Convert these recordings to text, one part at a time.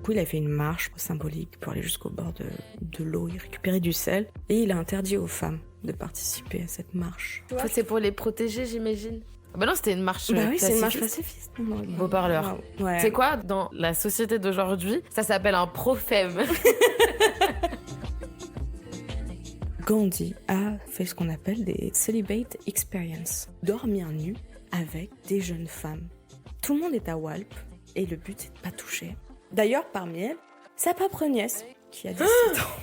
coup, il a fait une marche symbolique pour aller jusqu'au bord de l'eau et récupérer du sel. Et il a interdit aux femmes de participer à cette marche. En fait, c'est pour les protéger, j'imagine. Bah non, c'était une marche Bah oui, c'est une marche pacifiste. pacifiste. Beau parleur. Ouais. C'est quoi, dans la société d'aujourd'hui, ça s'appelle un prophème. Gandhi a fait ce qu'on appelle des celibate experience. Dormir nu avec des jeunes femmes. Tout le monde est à Walp et le but c'est de pas toucher. D'ailleurs, parmi elles, sa propre nièce, qui a 17 ans,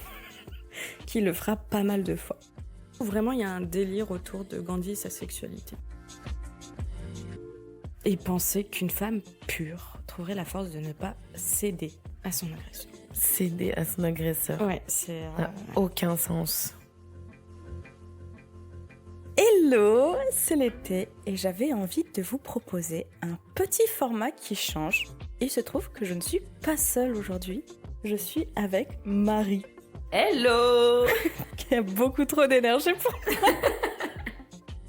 qui le frappe pas mal de fois. Vraiment, il y a un délire autour de Gandhi et sa sexualité. Et penser qu'une femme pure trouverait la force de ne pas céder à son agresseur. Céder à son agresseur. Ouais, c'est... n'a aucun sens. Hello, c'est l'été et j'avais envie de vous proposer un petit format qui change. Il se trouve que je ne suis pas seule aujourd'hui, je suis avec Marie. Hello. Qui a beaucoup trop d'énergie pour moi.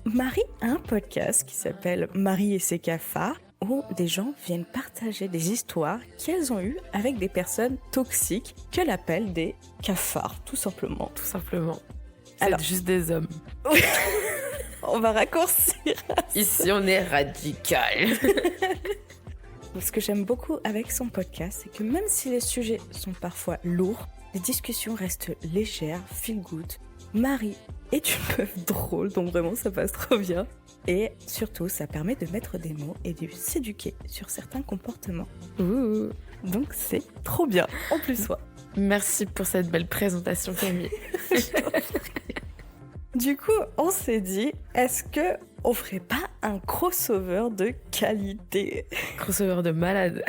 Marie a un podcast qui s'appelle Marie et ses cafards, où des gens viennent partager des histoires qu'elles ont eues avec des personnes toxiques qu'elle appelle des cafards, tout simplement. Tout simplement. C'est Alors, juste des hommes. On va raccourcir. Ici, on est radical. Ce que j'aime beaucoup avec son podcast, c'est que même si les sujets sont parfois lourds, les discussions restent légères, feel good. Marie est une meuf drôle, donc vraiment ça passe trop bien. Et surtout, ça permet de mettre des mots et de s'éduquer sur certains comportements. Ouh. Donc c'est trop bien, en plus soi. Merci pour cette belle présentation, Camille. Du coup, on s'est dit, est-ce que on ferait pas un crossover de qualité? Crossover de malade.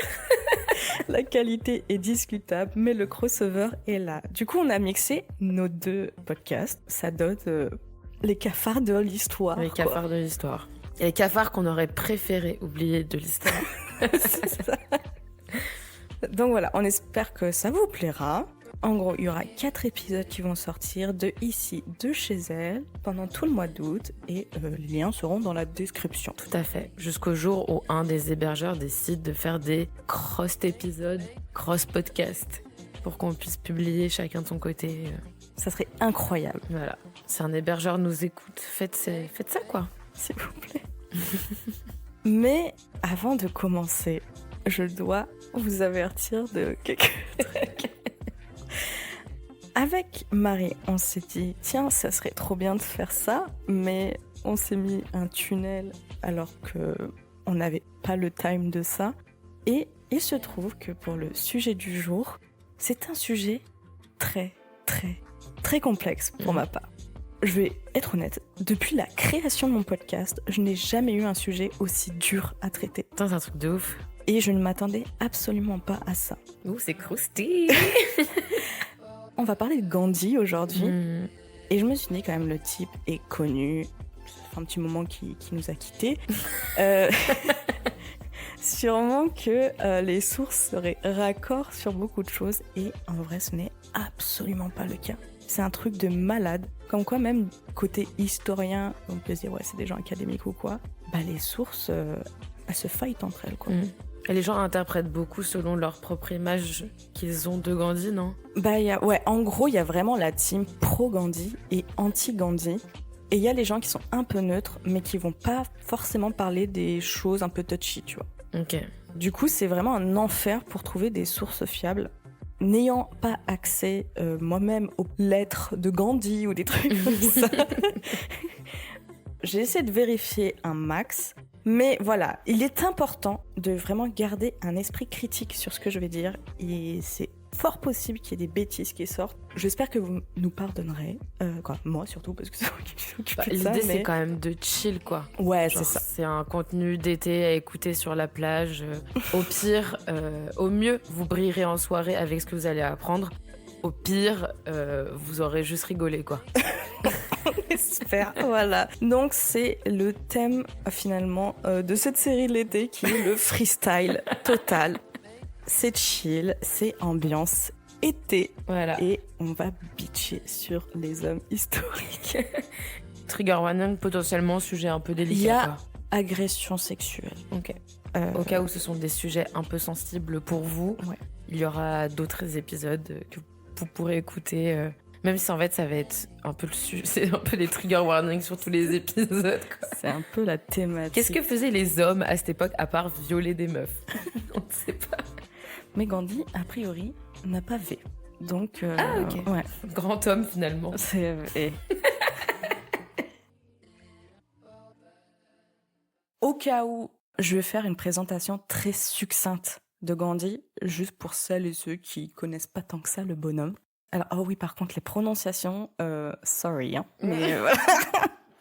La qualité est discutable, mais le crossover est là. Du coup, on a mixé nos deux podcasts. Ça donne les cafards de l'histoire. Les cafards de l'histoire. Et les cafards qu'on aurait préféré oublier de l'histoire. C'est ça. Donc voilà, on espère que ça vous plaira. En gros, il y aura 4 épisodes qui vont sortir de ici, de chez elle, pendant tout le mois d'août, et les liens seront dans la description. Tout à fait. Jusqu'au jour où un des hébergeurs décide de faire des cross-épisodes, cross-podcasts, pour qu'on puisse publier chacun de son côté. Ça serait incroyable. Voilà. Si un hébergeur nous écoute, faites ça, quoi. S'il vous plaît. Mais avant de commencer, je dois vous avertir de quelques trucs. Avec Marie, on s'est dit, tiens, ça serait trop bien de faire ça, mais on s'est mis un tunnel alors qu'on n'avait pas le time de ça. Et il se trouve que pour le sujet du jour, c'est un sujet très, très, très complexe pour ma part. Je vais être honnête, depuis la création de mon podcast, je n'ai jamais eu un sujet aussi dur à traiter. Putain, c'est un truc de ouf. Et je ne m'attendais absolument pas à ça. Ouh, c'est croustillant. On va parler de Gandhi aujourd'hui. Et je me suis dit quand même, le type est connu. Ça fait un petit moment qu'il nous a quittés. Sûrement que les sources seraient raccords sur beaucoup de choses. Et en vrai, ce n'est absolument pas le cas. C'est un truc de malade. Comme quoi, même côté historien, on peut se dire, ouais, c'est des gens académiques ou quoi. Bah, les sources, elles se fightent entre elles, quoi. Et les gens interprètent beaucoup selon leur propre image qu'ils ont de Gandhi, non ? Bah, ouais, en gros, il y a vraiment la team pro-Gandhi et anti-Gandhi. Et il y a les gens qui sont un peu neutres, mais qui vont pas forcément parler des choses un peu touchy, tu vois. Ok. Du coup, c'est vraiment un enfer pour trouver des sources fiables. N'ayant pas accès moi-même aux lettres de Gandhi ou des trucs comme ça, j'ai essayé de vérifier un max. Mais voilà, il est important de vraiment garder un esprit critique sur ce que je vais dire. Et c'est fort possible qu'il y ait des bêtises qui sortent. J'espère que vous nous pardonnerez. Moi surtout, parce que c'est moi qui suis occupée de ça. L'idée, c'est quand même de chill, quoi. Ouais, genre, c'est ça. C'est un contenu d'été à écouter sur la plage. Au pire, au mieux, vous brillerez en soirée avec ce que vous allez apprendre. Au pire, vous aurez juste rigolé, quoi. On espère, voilà. Donc c'est le thème finalement de cette série de l'été qui est le freestyle total. C'est chill, c'est ambiance été. Voilà. Et on va bitcher sur les hommes historiques. Trigger warning, potentiellement sujet un peu délicat. Il y a quoi. agression sexuelle. Ok. Au cas où ce sont des sujets un peu sensibles pour vous, Ouais. il y aura d'autres épisodes que vous pourrez écouter. Même si en fait ça va être un peu c'est un peu des trigger warnings sur tous les épisodes, quoi. C'est un peu la thématique. Qu'est-ce que faisaient les hommes à cette époque à part violer des meufs? On ne sait pas. Mais Gandhi, a priori, n'a pas V. Donc, Ah, ok. ouais. Grand homme finalement. Au cas où, je vais faire une présentation très succincte de Gandhi, juste pour celles et ceux qui connaissent pas tant que ça le bonhomme. Alors, oh oui, par contre, les prononciations, sorry, hein, mais voilà.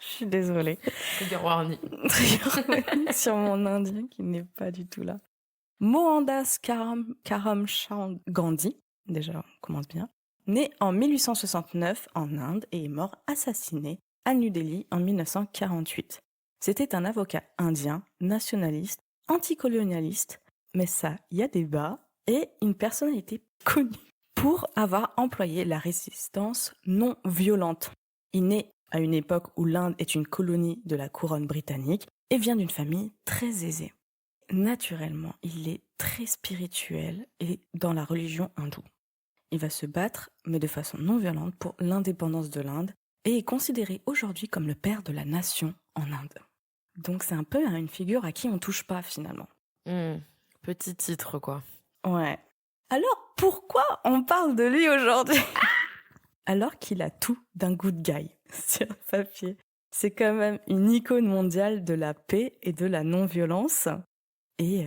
Je suis désolée. Trigger warning. Sur mon indien qui n'est pas du tout là. Mohandas Karamchand Gandhi, déjà, on commence bien, né en 1869 en Inde et est mort assassiné à New Delhi en 1948. C'était un avocat indien, nationaliste, anticolonialiste, mais ça, il y a débat, et une personnalité connue pour avoir employé la résistance non violente. Il naît à une époque où l'Inde est une colonie de la couronne britannique et vient d'une famille très aisée. Naturellement, il est très spirituel et dans la religion hindoue. Il va se battre, mais de façon non violente, pour l'indépendance de l'Inde et est considéré aujourd'hui comme le père de la nation en Inde. Donc c'est un peu une figure à qui on touche pas finalement. Petit titre, quoi. Ouais. Alors pourquoi on parle de lui aujourd'hui? Alors qu'il a tout d'un good guy sur le papier. C'est quand même une icône mondiale de la paix et de la non-violence. Et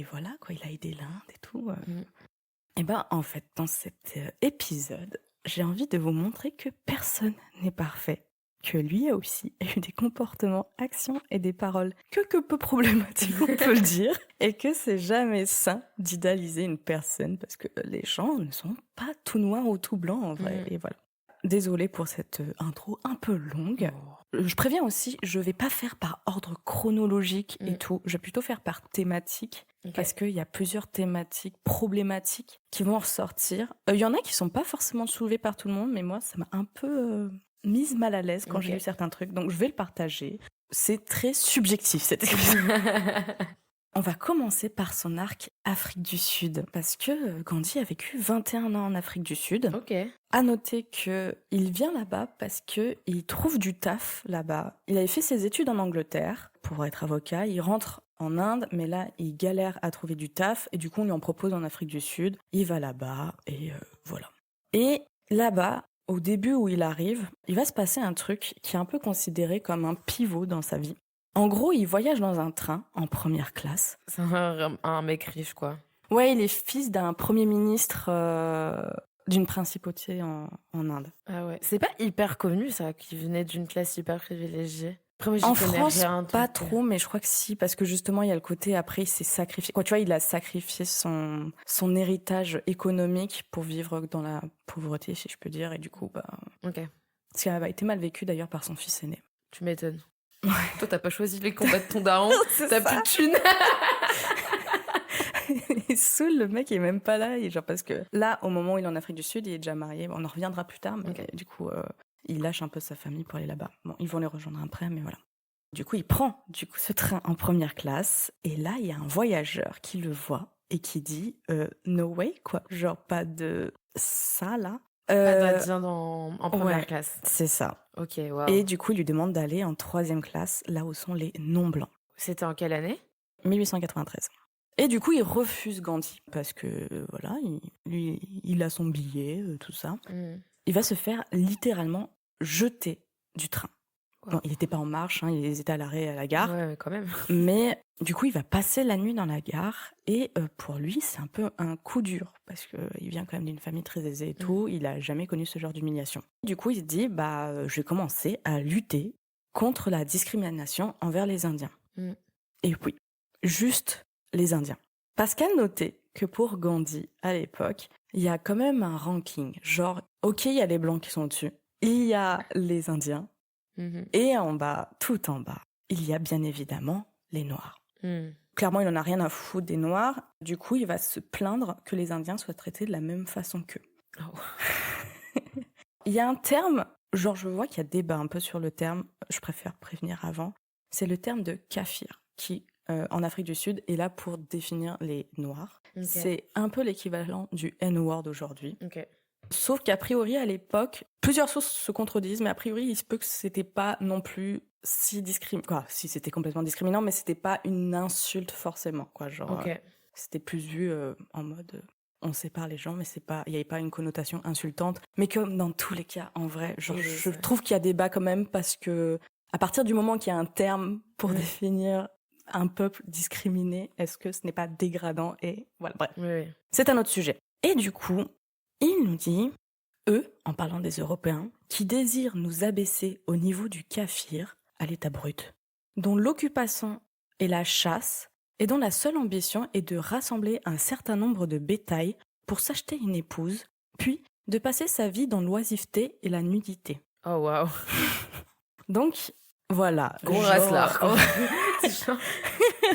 voilà, quoi, il a aidé l'Inde et tout. Et ben, en fait, dans cet épisode, j'ai envie de vous montrer que personne n'est parfait. Que lui a aussi eu des comportements, actions et des paroles quelque peu problématiques, on peut le dire. Et que c'est jamais sain d'idéaliser une personne parce que les gens ne sont pas tout noirs ou tout blancs en vrai. Et voilà. Désolée pour cette intro un peu longue. Je préviens aussi, je vais pas faire par ordre chronologique et tout. Je vais plutôt faire par thématique. Okay. Parce qu'il y a plusieurs thématiques problématiques qui vont ressortir. Il y en a qui sont pas forcément soulevées par tout le monde, mais moi, ça m'a un peu mise mal à l'aise quand j'ai lu certains trucs. Donc, je vais le partager. C'est très subjectif, cet épisode. On va commencer par son arc Afrique du Sud, parce que Gandhi a vécu 21 ans en Afrique du Sud. Ok. À noter qu'il vient là-bas parce qu'il trouve du taf là-bas. Il avait fait ses études en Angleterre pour être avocat. Il rentre en Inde, mais là, il galère à trouver du taf. Et du coup, on lui en propose en Afrique du Sud. Il va là-bas et voilà. Et là-bas, au début où il arrive, il va se passer un truc qui est un peu considéré comme un pivot dans sa vie. En gros, il voyage dans un train en première classe. C'est un mec riche, quoi. Ouais, il est fils d'un premier ministre d'une principauté en Inde. Ah ouais. C'est pas hyper connu, ça, qu'il venait d'une classe hyper privilégiée. Après, moi, en France, pas trop, mais je crois que si, parce que justement, il y a le côté, après, il s'est sacrifié. Quoi, tu vois, il a sacrifié son héritage économique pour vivre dans la pauvreté, si je peux dire, et du coup, Ok. Ce qui a été mal vécu, d'ailleurs, par son fils aîné. Tu m'étonnes. Ouais. Toi, t'as pas choisi les combats de ton daron, t'as plus de thunes. Il saoule, le mec, il est même pas là. Genre, parce que là, au moment où il est en Afrique du Sud, il est déjà marié. On en reviendra plus tard, mais du coup, il lâche un peu sa famille pour aller là-bas. Bon, ils vont les rejoindre après, mais voilà. Du coup, il prend ce train en première classe. Et là, il y a un voyageur qui le voit et qui dit no way, quoi. Genre, pas de ça, là. Pas d'Indien en première classe. C'est ça. Ok, waouh. Et du coup, il lui demande d'aller en 3e classe, là où sont les non-blancs. C'était en quelle année ? 1893. Et du coup, il refuse Gandhi parce que, voilà, il a son billet, tout ça. Il va se faire littéralement jeter du train. Wow. Bon, il n'était pas en marche, hein, il était à l'arrêt à la gare. Ouais, mais quand même. Mais du coup, il va passer la nuit dans la gare et pour lui, c'est un peu un coup dur parce qu'il vient quand même d'une famille très aisée et tout. Il n'a jamais connu ce genre d'humiliation. Du coup, il se dit, je vais commencer à lutter contre la discrimination envers les Indiens. Et oui, juste les Indiens. Parce qu'à noter que pour Gandhi, à l'époque, il y a quand même un ranking. Genre, ok, il y a les Blancs qui sont au-dessus, il y a les Indiens, et en bas, tout en bas, il y a bien évidemment les Noirs. Clairement, il n'en a rien à foutre des Noirs. Du coup, il va se plaindre que les Indiens soient traités de la même façon qu'eux. Oh. Il y a un terme, genre je vois qu'il y a débat un peu sur le terme, je préfère prévenir avant, c'est le terme de kafir, qui en Afrique du Sud est là pour définir les Noirs. Ok. C'est un peu l'équivalent du N-word aujourd'hui. Ok. Sauf qu'a priori, à l'époque, plusieurs sources se contredisent, mais a priori, il se peut que c'était pas non plus si discriminant. Quoi, si c'était complètement discriminant, mais c'était pas une insulte forcément. Quoi, genre, Ok. c'était plus vu en mode on sépare les gens, mais c'est pas, il n'y avait pas une connotation insultante. Mais comme dans tous les cas, en vrai, genre, Oui, je c'est- trouve qu'il y a débat quand même parce que à partir du moment qu'il y a un terme pour définir un peuple discriminé, est-ce que ce n'est pas dégradant? Et voilà, bref. Oui, oui. C'est un autre sujet. Et du coup, il nous dit, eux, en parlant des Européens, qui désirent nous abaisser au niveau du kafir, à l'état brut, dont l'occupation est la chasse, et dont la seule ambition est de rassembler un certain nombre de bétail pour s'acheter une épouse, puis de passer sa vie dans l'oisiveté et la nudité. Oh, waouh. Donc, voilà. Gros genre- racelard, quoi. C'est genre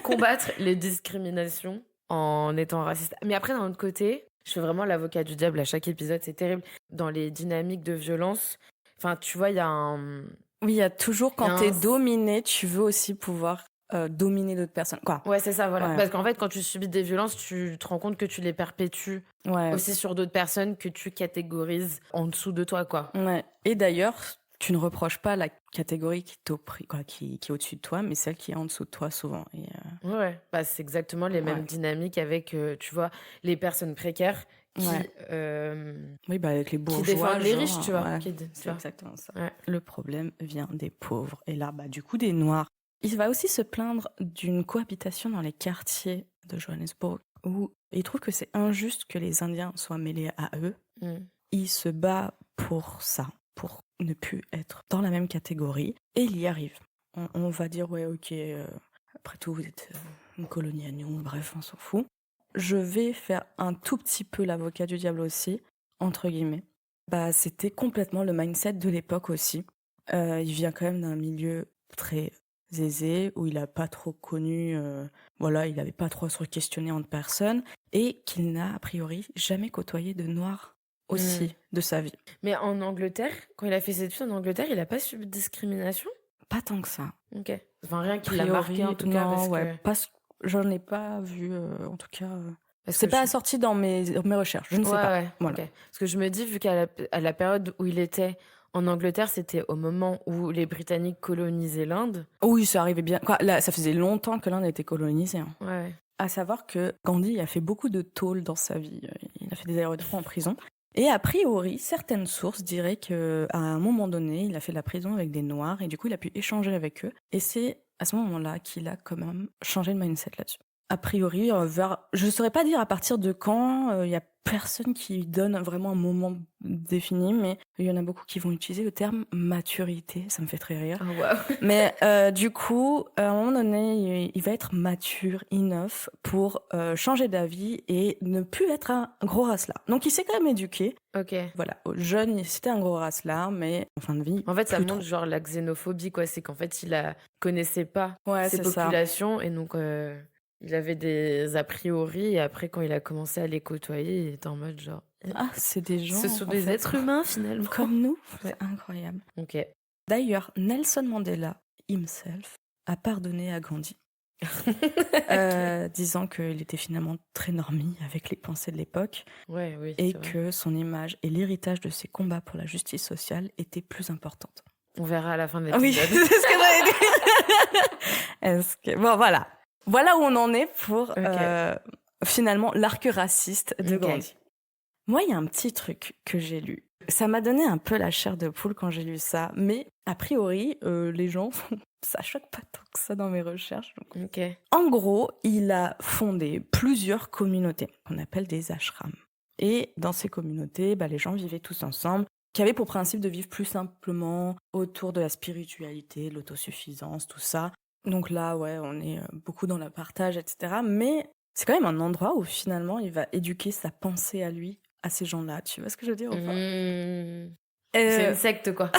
combattre les discriminations en étant raciste. Mais après, d'un autre côté, je fais vraiment l'avocat du diable à chaque épisode, c'est terrible. Dans les dynamiques de violence, enfin, tu vois, il y a un... Oui, il y a toujours, Il y a quand t'es un- dominé, tu veux aussi pouvoir dominer d'autres personnes. Quoi. Ouais, c'est ça, voilà. Ouais. Parce qu'en fait, quand tu subis des violences, tu te rends compte que tu les perpétues Ouais. aussi sur d'autres personnes que tu catégorises en dessous de toi, quoi. Ouais. Et d'ailleurs, tu ne reproches pas la catégorie qui est au-dessus de toi, mais celle qui est en dessous de toi souvent. Et, Ouais, bah, c'est exactement les mêmes Ouais. dynamiques avec, tu vois, les personnes précaires qui, Ouais. oui, bah avec les qui bourgeois. défendent les genre, riches, tu vois. ouais, tu c'est vois. exactement ça. Ouais. Le problème vient des pauvres. Et là, bah, du coup, des Noirs. Il va aussi se plaindre d'une cohabitation dans les quartiers de Johannesburg où il trouve que c'est injuste que les Indiens soient mêlés à eux. Mm. Il se bat pour ça, pour ne plus être dans la même catégorie. Et il y arrive. On va dire, ouais, ok, après tout, vous êtes une colonie à nous, bref, on s'en fout. Je vais faire un tout petit peu l'avocat du diable aussi, entre guillemets. Bah, c'était complètement le mindset de l'époque aussi. Il vient quand même d'un milieu très aisé, où il n'a pas trop connu, voilà, il n'avait pas trop à se questionner entre personnes, et qu'il n'a a priori jamais côtoyé de noirs aussi de sa vie. Mais en Angleterre, quand il a fait ses études en Angleterre, il a pas subi de discrimination? Pas tant que ça. Ok. Enfin, rien qui A l'a priori, marqué en tout cas, non, parce ouais, que... j'en ai pas vu, en tout cas. parce C'est que pas je- sorti dans mes recherches, je ne sais Ouais, pas. ouais, Voilà. ok. Parce que je me dis, vu à la période où il était en Angleterre, c'était au moment où les Britanniques colonisaient l'Inde. Oui, ça arrivait bien. Quoi, là, ça faisait longtemps que l'Inde a été colonisée. Hein. Ouais. À savoir que Gandhi a fait beaucoup de tôles dans sa vie. Il a fait des aérodromes en prison. Et a priori, certaines sources diraient qu'à un moment donné, il a fait de la prison avec des Noirs et du coup, il a pu échanger avec eux. Et c'est à ce moment-là qu'il a quand même changé de mindset là-dessus. A priori, je ne saurais pas dire à partir de quand, il y a personne qui donne vraiment un moment défini, mais il y en a beaucoup qui vont utiliser le terme maturité, ça me fait très rire. Ah, waouh. Mais du coup, à un moment donné, il va être mature, enough, pour changer d'avis et ne plus être un gros racelard. Donc il s'est quand même éduqué. Ok. Voilà, jeune, c'était un gros racelard, mais en fin de vie, En fait, ça plus montre trop. genre la xénophobie, quoi. C'est qu'en fait, connaissait pas Ouais, ces c'est ça. populations et donc il avait des a priori. Et après, quand il a commencé à les côtoyer, il était en mode genre. Ah, c'est des gens. Ce sont en des fait, êtres humains finalement. comme nous. Ouais. C'est incroyable. Ok. D'ailleurs, Nelson Mandela himself a pardonné à Gandhi. Disant qu'il était finalement très normie avec les pensées de l'époque Ouais, oui. et c'est vrai. que son image et l'héritage de ses combats pour la justice sociale étaient plus importantes. On verra à la fin de Ah oui, l'épisode. c'est ce que j'allais dire. Bon, voilà. Voilà où on en est pour finalement l'arc raciste de Ok. Gandhi. Moi, il y a un petit truc que j'ai lu. Ça m'a donné un peu la chair de poule quand j'ai lu ça, mais a priori, les gens, ça choque pas tant que ça dans mes recherches. Donc. Ok. En gros, il a fondé plusieurs communautés qu'on appelle des ashrams. Et dans ces communautés, les gens vivaient tous ensemble, qui avaient pour principe de vivre plus simplement autour de la spiritualité, de l'autosuffisance, tout ça. Donc là, ouais, on est beaucoup dans le partage, etc. Mais c'est quand même un endroit où finalement, il va éduquer sa pensée à lui, à ces gens-là. Tu vois ce que je veux dire ou pas C'est une secte, quoi.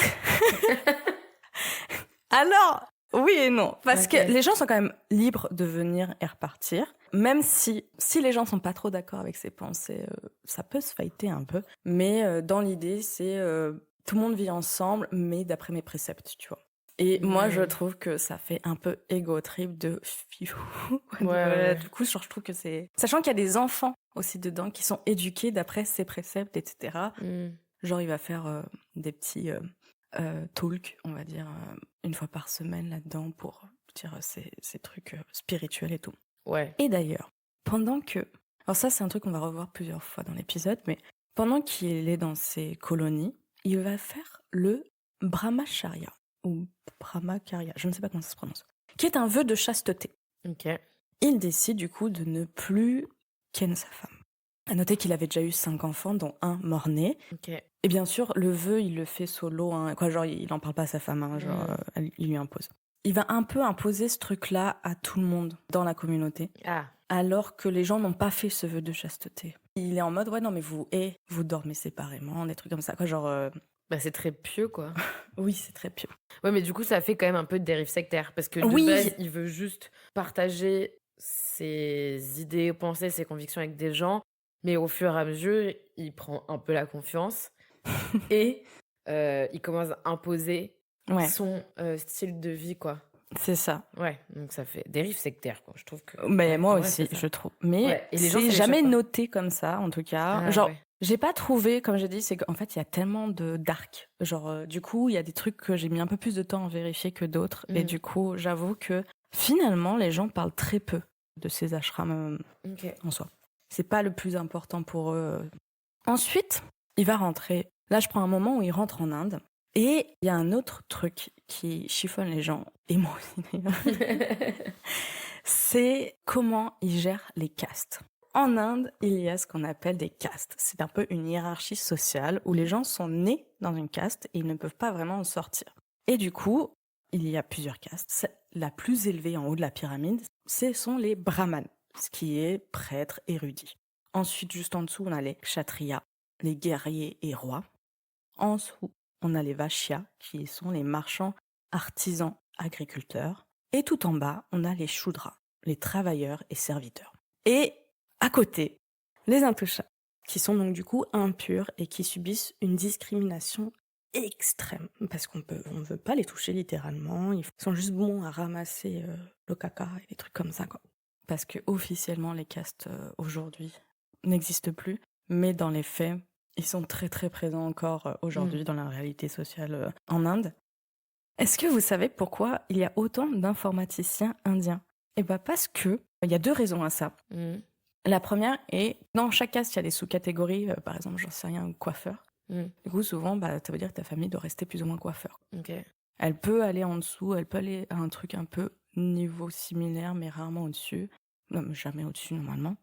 Alors, oui et non. Parce Ok. que les gens sont quand même libres de venir et repartir. Même si les gens sont pas trop d'accord avec ses pensées, ça peut se fighter un peu. Mais dans l'idée, c'est tout le monde vit ensemble, mais d'après mes préceptes, tu vois. Et moi, je Ouais. trouve que ça fait un peu ego trip de fiou. Ouais. Du coup, genre, je trouve que c'est... Sachant qu'il y a des enfants aussi dedans qui sont éduqués d'après ses préceptes, etc. Mm. Genre, il va faire des petits talks, on va dire, une fois par semaine là-dedans pour dire ces trucs spirituels et tout. Ouais. Et d'ailleurs, pendant que... Alors ça, c'est un truc qu'on va revoir plusieurs fois dans l'épisode, mais pendant qu'il est dans ses colonies, il va faire le brahmacharya, ou brahmacharya, je ne sais pas comment ça se prononce, qui est un vœu de chasteté. Ok. Il décide du coup de ne plus ken sa femme. À noter qu'il avait déjà eu 5 enfants, dont un mort-né. Ok. Et bien sûr, le vœu, il le fait solo, hein, quoi, genre il en parle pas à sa femme, hein, genre il lui impose. Il va un peu imposer ce truc-là à tout le monde dans la communauté, Ah. alors que les gens n'ont pas fait ce vœu de chasteté. Il est en mode, ouais, non, mais vous dormez séparément, des trucs comme ça, quoi, genre... Bah, c'est très pieux, quoi. Oui, c'est très pieux. Ouais, mais du coup, ça fait quand même un peu de dérive sectaire. Parce que de Oui. base, il veut juste partager ses idées, pensées, ses convictions avec des gens. Mais au fur et à mesure, il prend un peu la confiance. Et il commence à imposer Ouais, son style de vie, quoi. c'est ça. Ouais, donc ça fait dérive sectaire, quoi. Je trouve que... Mais ouais, moi en vrai, aussi, c'est ça. je trouve. Mais Ouais, et les gens, ça c'est les jamais choque pas. noté comme ça, en tout cas. Ah, Genre, ouais. j'ai pas trouvé, comme j'ai dit, c'est qu'en fait, il y a tellement de dark. Genre, du coup, il y a des trucs que j'ai mis un peu plus de temps à vérifier que d'autres. Et Mm. du coup, j'avoue que finalement, les gens parlent très peu de ces ashrams Ok. en soi. C'est pas le plus important pour eux. Ensuite, il va rentrer. Là, je prends un moment où il rentre en Inde. Et il y a un autre truc qui chiffonne les gens, et moi aussi d'ailleurs, c'est comment il gère les castes. En Inde, il y a ce qu'on appelle des castes. C'est un peu une hiérarchie sociale où les gens sont nés dans une caste et ils ne peuvent pas vraiment en sortir. Et du coup, il y a plusieurs castes. La plus élevée en haut de la pyramide, ce sont les brahmanes, ce qui est prêtres érudits. Ensuite, juste en dessous, on a les kshatriyas, les guerriers et rois. En dessous, on a les vaishyas, qui sont les marchands, artisans, agriculteurs. Et tout en bas, on a les shudras, les travailleurs et serviteurs. Et à côté, les intouchables, qui sont donc du coup impurs et qui subissent une discrimination extrême. Parce qu'on ne veut pas les toucher littéralement, ils sont juste bons à ramasser le caca et des trucs comme ça, quoi. Parce que officiellement, les castes aujourd'hui n'existent plus, mais dans les faits, ils sont très très présents encore aujourd'hui dans la réalité sociale en Inde. Est-ce que vous savez pourquoi il y a autant d'informaticiens indiens? Eh bien parce que il y a 2 raisons à ça. Mm. La première est, dans chaque caste, il y a des sous-catégories, par exemple, j'en sais rien, coiffeur. Mm. Du coup, souvent, ça veut dire que ta famille doit rester plus ou moins coiffeur. Ok. Elle peut aller en dessous, elle peut aller à un truc un peu niveau similaire, mais rarement au-dessus. Non, mais jamais au-dessus normalement.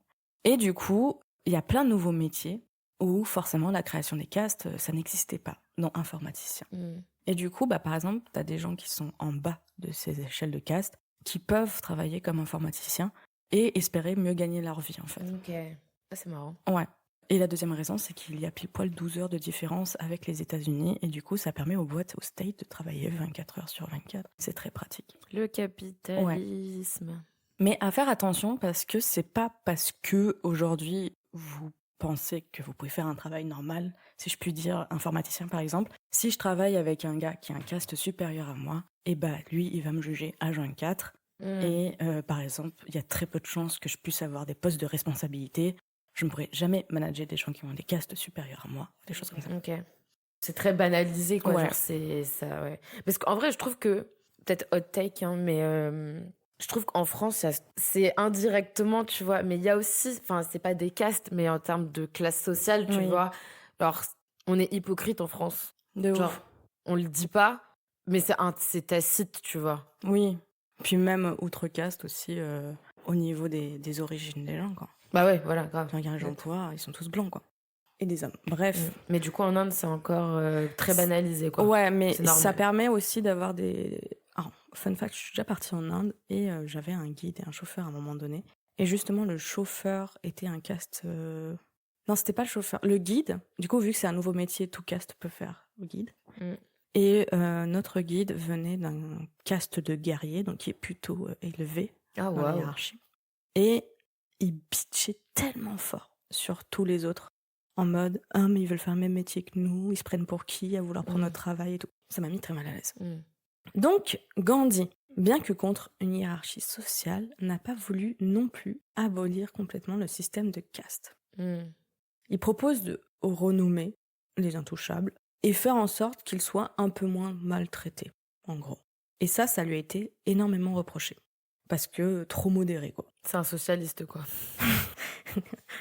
Et du coup, il y a plein de nouveaux métiers où forcément la création des castes, ça n'existait pas, dont informaticien. Mm. Et du coup, par exemple, tu as des gens qui sont en bas de ces échelles de caste qui peuvent travailler comme informaticiens et espérer mieux gagner leur vie, en fait. Ok. Ah, c'est marrant. Ouais. Et la deuxième raison, c'est qu'il y a pile poil 12 heures de différence avec les États-Unis et du coup, ça permet aux boîtes, aux States, de travailler 24 heures sur 24. C'est très pratique. Le capitalisme. Mais à faire attention parce que c'est pas parce que aujourd'hui vous pensez que vous pouvez faire un travail normal, si je puis dire, informaticien par exemple. Si je travaille avec un gars qui a un caste supérieur à moi, et bah lui, il va me juger H24. Mm. Et par exemple, il y a très peu de chances que je puisse avoir des postes de responsabilité. Je ne pourrai jamais manager des gens qui ont des castes supérieures à moi, des choses comme ça. Ok. C'est très banalisé, quoi. Ouais. Genre, c'est ça, ouais. Parce qu'en vrai, je trouve que, peut-être hot take, hein, mais je trouve qu'en France, c'est indirectement, tu vois. Mais il y a aussi, enfin, c'est pas des castes, mais en termes de classe sociale, tu Oui. vois. Alors, on est hypocrite en France. De Genre, ouf. on le dit pas, mais c'est tacite, tu vois. Oui. Puis même outre caste aussi, au niveau des origines des gens, quoi. Bah ouais, voilà, grave. Tu regardes les gens au pouvoir, ils sont tous blancs, quoi. Et des hommes. Bref. Mm. Mais du coup, en Inde, c'est encore très banalisé, quoi. Ouais, mais C'est normal. ça permet aussi d'avoir des... Ah, fun fact, je suis déjà partie en Inde et j'avais un guide et un chauffeur à un moment donné. Et justement, le chauffeur était un caste... Non, c'était pas le chauffeur. Le guide, du coup, vu que c'est un nouveau métier, tout caste peut faire le guide. Mm. Et notre guide venait d'un caste de guerrier, donc qui est plutôt élevé Ah, dans la waouh. hiérarchie. Et il bitchait tellement fort sur tous les autres, en mode « Ah, mais ils veulent faire le même métier que nous, ils se prennent pour qui à vouloir prendre notre travail et tout ». Ça m'a mis très mal à l'aise. Mm. Donc, Gandhi, bien que contre une hiérarchie sociale, n'a pas voulu non plus abolir complètement le système de caste. Il propose de renommer les intouchables et faire en sorte qu'ils soient un peu moins maltraités, en gros. Et ça lui a été énormément reproché. Parce que trop modéré, quoi. C'est un socialiste, quoi.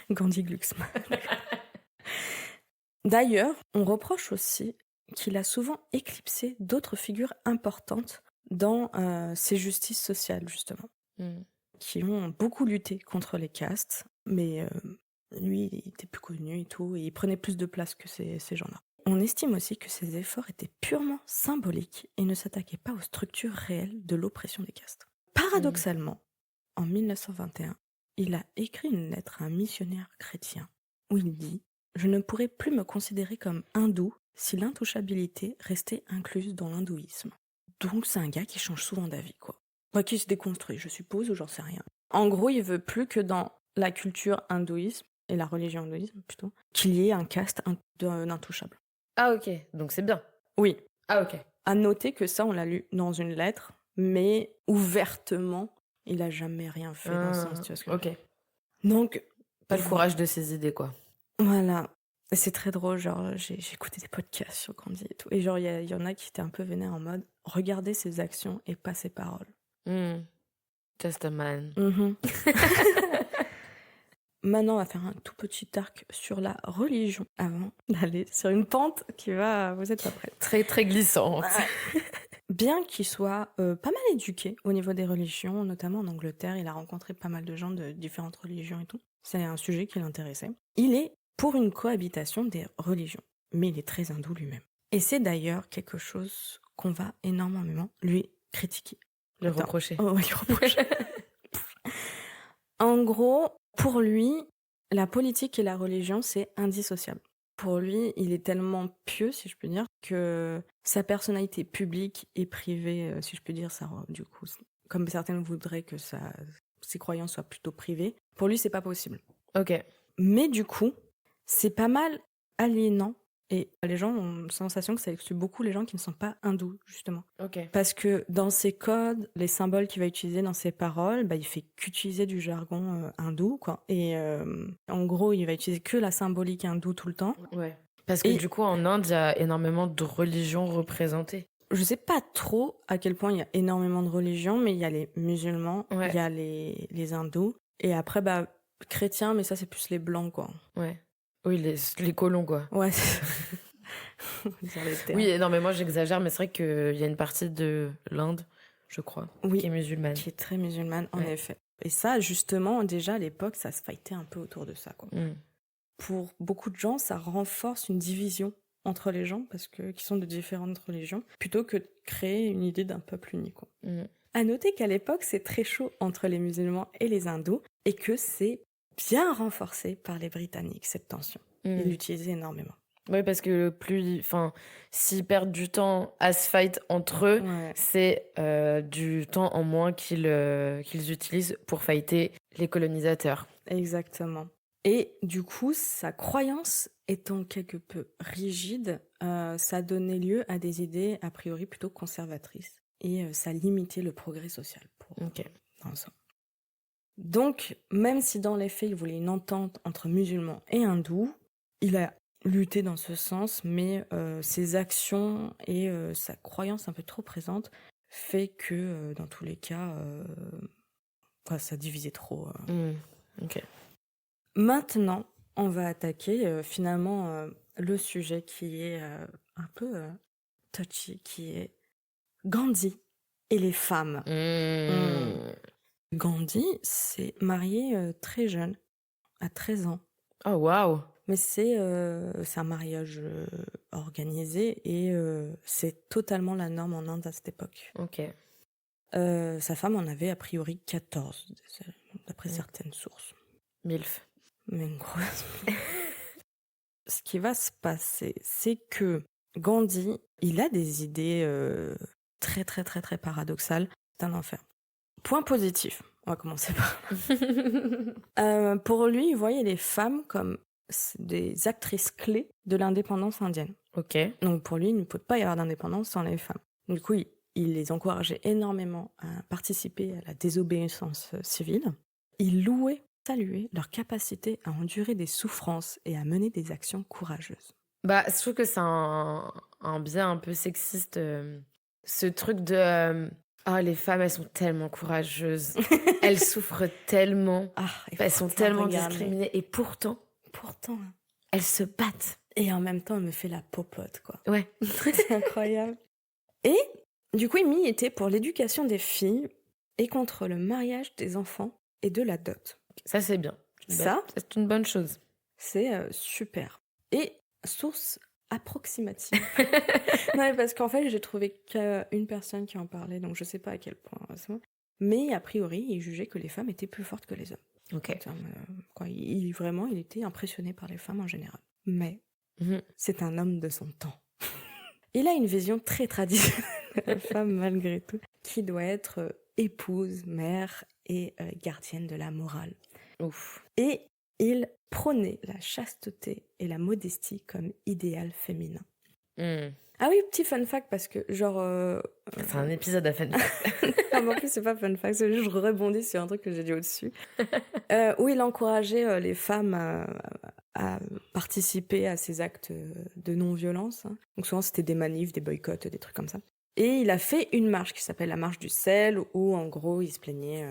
Gandhi Glucksmann. D'ailleurs, on reproche aussi qu'il a souvent éclipsé d'autres figures importantes dans ces justices sociales, justement, qui ont beaucoup lutté contre les castes, mais lui, il était plus connu et tout, et il prenait plus de place que ces gens-là. On estime aussi que ses efforts étaient purement symboliques et ne s'attaquaient pas aux structures réelles de l'oppression des castes. Paradoxalement, en 1921, il a écrit une lettre à un missionnaire chrétien où il dit « Je ne pourrais plus me considérer comme hindou si l'intouchabilité restait incluse dans l'hindouisme. » Donc c'est un gars qui change souvent d'avis, quoi. Qui se déconstruit, je suppose, ou j'en sais rien. En gros, il veut plus que dans la culture hindouisme, et la religion hindouisme plutôt, qu'il y ait un caste d'intouchables. Ah ok, donc c'est bien. Oui. Ah ok. À noter que ça, on l'a lu dans une lettre, mais ouvertement, il a jamais rien fait dans ce sens, tu vois ce que je veux dire. Donc, pas le courage de ses idées, quoi. Voilà. Et c'est très drôle, genre, j'ai écouté des podcasts sur Gandhi et tout, et genre, il y en a qui étaient un peu vénères en mode, regardez ses actions et pas ses paroles. Just a man. Maintenant, on va faire un tout petit arc sur la religion avant d'aller sur une pente qui va... Vous êtes pas prêts. Très, très glissante. Bien qu'il soit pas mal éduqué au niveau des religions, notamment en Angleterre, il a rencontré pas mal de gens de différentes religions et tout. C'est un sujet qui l'intéressait. Il est pour une cohabitation des religions, mais il est très hindou lui-même. Et c'est d'ailleurs quelque chose qu'on va énormément lui critiquer. Lui reprocher. Oh, lui reprocher. En gros, pour lui, la politique et la religion, c'est indissociable. Pour lui, il est tellement pieux, si je peux dire, que sa personnalité publique et privée, si je peux dire ça, du coup, comme certains voudraient que ses croyances soient plutôt privées, pour lui, c'est pas possible. Ok. Mais du coup, c'est pas mal aliénant. Et les gens ont la sensation que ça exclut beaucoup les gens qui ne sont pas hindous, justement. Okay. Parce que dans ses codes, les symboles qu'il va utiliser dans ses paroles, il fait qu'utiliser du jargon hindou, quoi. Et en gros, il va utiliser que la symbolique hindoue tout le temps. Ouais. Parce que du coup, en Inde, il y a énormément de religions représentées. Je sais pas trop à quel point il y a énormément de religions, mais il y a les musulmans, il y a les hindous, et après, chrétiens, mais ça, c'est plus les blancs, quoi. Ouais. Oui, les colons, quoi. Ouais. Oui, non, mais moi, j'exagère, mais c'est vrai qu'il y a une partie de l'Inde, je crois, qui est musulmane. Qui est très musulmane, en effet. Et ça, justement, déjà, à l'époque, ça se fightait un peu autour de ça, quoi. Pour beaucoup de gens, ça renforce une division entre les gens, parce que qui sont de différentes religions, plutôt que de créer une idée d'un peuple uni, quoi. À noter qu'à l'époque, c'est très chaud entre les musulmans et les hindous, et que c'est bien renforcé par les Britanniques, cette tension. Ils l'utilisaient énormément. Oui, parce que s'ils perdent du temps à se fight entre eux, c'est du temps en moins qu'ils utilisent pour fighter les colonisateurs. Exactement. Et du coup, sa croyance étant quelque peu rigide, ça donnait lieu à des idées a priori plutôt conservatrices. Et ça limitait le progrès social. Dans ça. Donc, même si dans les faits, il voulait une entente entre musulmans et hindous, il a lutté dans ce sens, mais ses actions et sa croyance un peu trop présente fait que, dans tous les cas, ça divisait trop. Maintenant, on va attaquer finalement le sujet qui est un peu touchy, qui est Gandhi et les femmes. Gandhi s'est marié très jeune, à 13 ans. Oh, waouh! Mais c'est un mariage organisé et c'est totalement la norme en Inde à cette époque. Ok. Sa femme en avait a priori 14, d'après certaines sources. Milf. Mais une grosse... Ce qui va se passer, c'est que Gandhi, il a des idées très, très, très, très paradoxales. C'est un enfer. Point positif, on va commencer par là. Pour lui, il voyait les femmes comme des actrices clés de l'indépendance indienne. Ok. Donc pour lui, il ne peut pas y avoir d'indépendance sans les femmes. Du coup, il les encourageait énormément à participer à la désobéissance civile. Il louait, saluait leur capacité à endurer des souffrances et à mener des actions courageuses. Bah, je trouve que c'est un biais un peu sexiste, ce truc de oh, les femmes, elles sont tellement courageuses, elles souffrent tellement, elles sont tellement discriminées, et pourtant, hein. elles se battent. Et en même temps, elle me fait la popote, quoi. Ouais. C'est incroyable. Et du coup, il militait pour l'éducation des filles et contre le mariage des enfants et de la dot. Ça, c'est bien. Ça, c'est une bonne chose. C'est super. Et source approximative. Non, mais parce qu'en fait, j'ai trouvé qu'une personne qui en parlait, donc je sais pas à quel point. Mais a priori, il jugeait que les femmes étaient plus fortes que les hommes. Ok. Vraiment, il était impressionné par les femmes en général. Mais c'est un homme de son temps. Il a une vision très traditionnelle de la femme, malgré tout, qui doit être épouse, mère et gardienne de la morale. Ouf. Et il prônait la chasteté et la modestie comme idéal féminin. Ah oui, petit fun fact, parce que genre... c'est un épisode à fun fact. Non, en plus, c'est pas fun fact, c'est juste je rebondis sur un truc que j'ai dit au-dessus. Où il encourageait les femmes à participer à ces actes de non-violence. Hein. Donc souvent, c'était des manifs, des boycotts, des trucs comme ça. Et il a fait une marche qui s'appelle la marche du sel, où en gros, il se plaignait...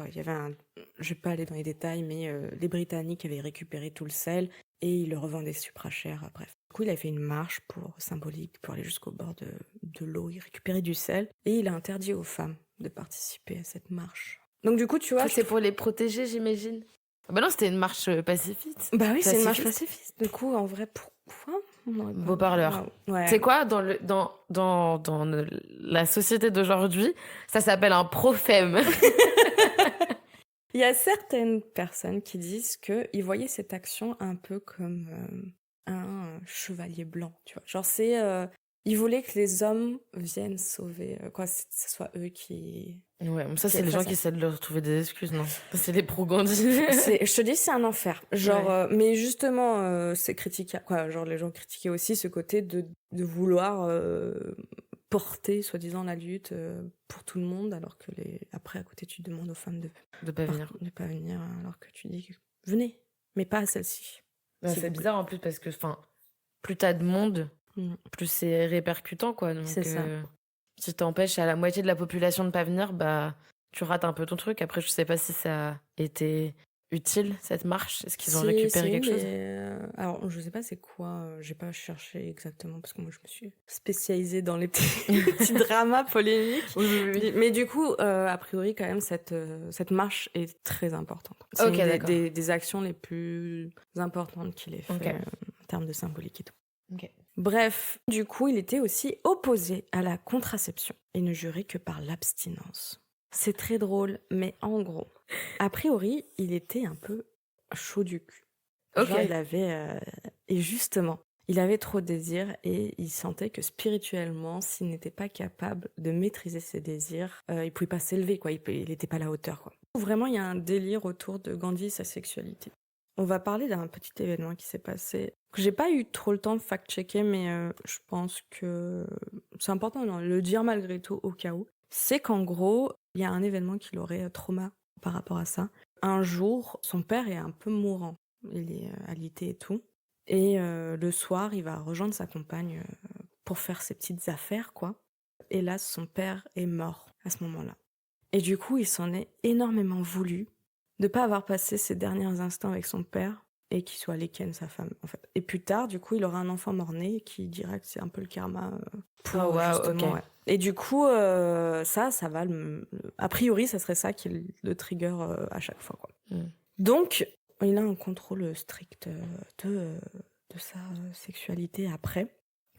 il y avait je vais pas aller dans les détails, mais les Britanniques avaient récupéré tout le sel et ils le revendaient super cher. Bref. Du coup, il a fait une marche symbolique pour aller jusqu'au bord de l'eau, il récupérait du sel et il a interdit aux femmes de participer à cette marche. Donc du coup, tu vois... C'est pour les protéger, j'imagine. Ah bah non, c'était une marche pacifiste. Bah oui, c'est une marche pacifiste. Du coup, en vrai, pourquoi? Beau parleur. Ouais. C'est quoi, dans la société d'aujourd'hui, ça s'appelle un prophème. Il y a certaines personnes qui disent qu'ils voyaient cette action un peu comme un chevalier blanc, tu vois. Genre, ils voulaient que les hommes viennent sauver, que ce soit eux qui... Ouais, ça, c'est les gens qui essaient de leur trouver des excuses, non? C'est les pro-Gandhi. Je te dis, c'est un enfer. Genre, mais justement, c'est critiquable, quoi. Genre, les gens critiquaient aussi ce côté de vouloir porter, soi-disant, la lutte pour tout le monde, alors que après, à côté, tu demandes aux femmes de pas venir. De pas venir, alors que tu dis, venez, mais pas à celle-ci. C'est bizarre, en plus, parce que, plus t'as de monde, plus c'est répercutant, quoi. Donc, c'est ça. Si t'empêches à la moitié de la population de pas venir, bah, tu rates un peu ton truc. Après, je sais pas si ça a été utile, cette marche. Est-ce qu'ils ont récupéré quelque chose? Alors, je sais pas c'est quoi. J'ai pas cherché exactement, parce que moi, je me suis spécialisée dans les petits dramas polémiques. Oui. Mais du coup, a priori, quand même, cette marche est très importante. C'est une des actions les plus importantes qu'il ait fait en termes de symbolique et tout. Okay. Bref, du coup, il était aussi opposé à la contraception et ne jurait que par l'abstinence. C'est très drôle, mais en gros, a priori, il était un peu chaud du cul. Genre, il avait... et justement, il avait trop de désirs et il sentait que spirituellement, s'il n'était pas capable de maîtriser ses désirs, il pouvait pas s'élever, quoi. Il n'était pas à la hauteur, quoi. Vraiment, il y a un délire autour de Gandhi et sa sexualité. On va parler d'un petit événement qui s'est passé, que j'ai pas eu trop le temps de fact-checker, mais je pense que c'est important de le dire malgré tout au cas où. C'est qu'en gros, il y a un événement qui l'aurait trauma par rapport à ça. Un jour, son père est un peu mourant. Il est alité et tout. Et le soir, il va rejoindre sa compagne pour faire ses petites affaires, quoi. Et là, son père est mort à ce moment-là. Et du coup, il s'en est énormément voulu de pas avoir passé ses derniers instants avec son père et qu'il soit allé ken sa femme, en fait. Et plus tard, du coup, il aura un enfant mort-né qui dira que c'est un peu le karma pour justement... Ouais. Et du coup, ça va... A priori, ça serait ça qui est le trigger à chaque fois, quoi. Donc, il a un contrôle strict de sa sexualité après.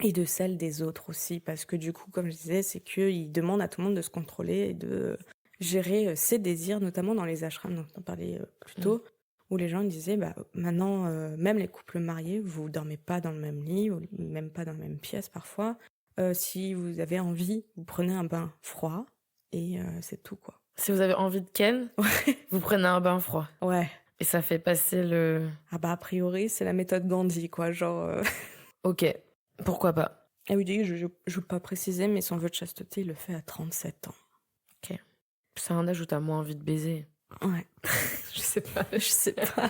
Et de celle des autres aussi, parce que du coup, comme je disais, c'est qu'il demande à tout le monde de se contrôler et de gérer ses désirs, notamment dans les ashrams dont on parlait plus tôt, où les gens disaient, maintenant, même les couples mariés, vous dormez pas dans le même lit, ou même pas dans la même pièce parfois. Si vous avez envie, vous prenez un bain froid, et c'est tout, quoi. Si vous avez envie de ken, vous prenez un bain froid. Ouais. Et ça fait passer le... Ah a priori, c'est la méthode Gandhi, quoi, genre... Ok. Pourquoi pas? Ah oui, je veux pas préciser, mais son vœu de chasteté, il le fait à 37 ans. Ok. C'est un âge où t'as moins envie de baiser. Ouais. Je sais pas. Je sais pas.